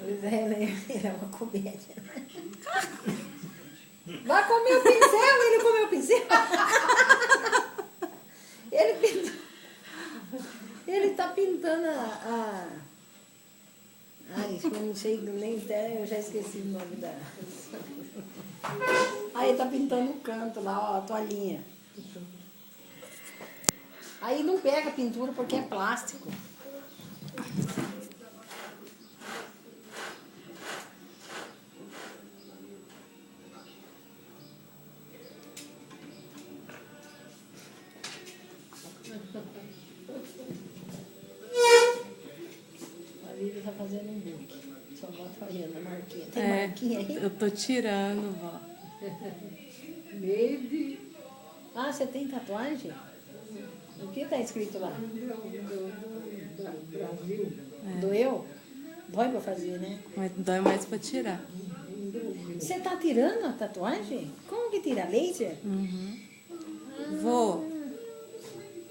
Pois é, é uma comédia. Vai comer o pincel, ele comeu o pincel. Ele tá pintando Ai, eu não sei nem até, eu já esqueci o nome da... Aí ele tá pintando o canto lá, ó, a toalhinha. Aí não pega a pintura porque é plástico. A Lívia tá fazendo um book. Só bota olhando a marquinha. Tem marquinha aí? Eu tô tirando, vó. Baby. Ah, você tem tatuagem? O que tá escrito lá? Brasil. Doeu? Dói pra fazer, né? Mas dói mais pra tirar. Você tá tirando a tatuagem? Como que tira? Laser?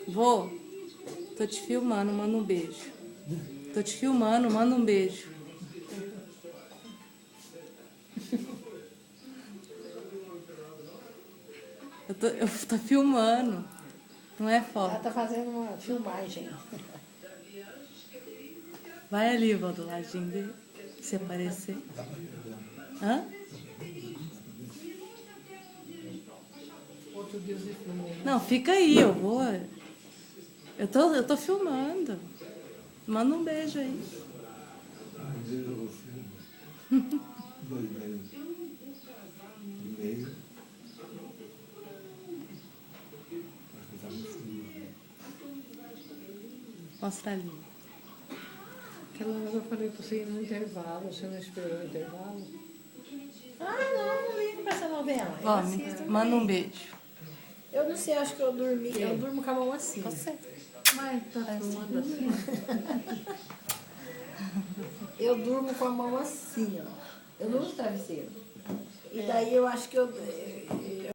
Vô, tô te filmando, manda um beijo. Tô te filmando, manda um beijo. Eu tô filmando, não é foto. Ela tá fazendo uma filmagem. Vai ali, vó, do ladinho dele, se aparecer. Hã? Outro dia você filmou. Não, fica aí, eu vou. Eu tô filmando. Manda um beijo aí. Mostra ali. Aquela hora eu falei pra você ir no intervalo, você não esperou o intervalo? Ah, não ligo pra essa novela. Eu Ó, assisto manda um também. beijo. Eu não sei, acho que eu dormi. Eu durmo com a mão assim. Você. Mas tá filmando assim? Eu durmo com a mão assim, ó. Eu não uso travesseiro. E daí eu acho que eu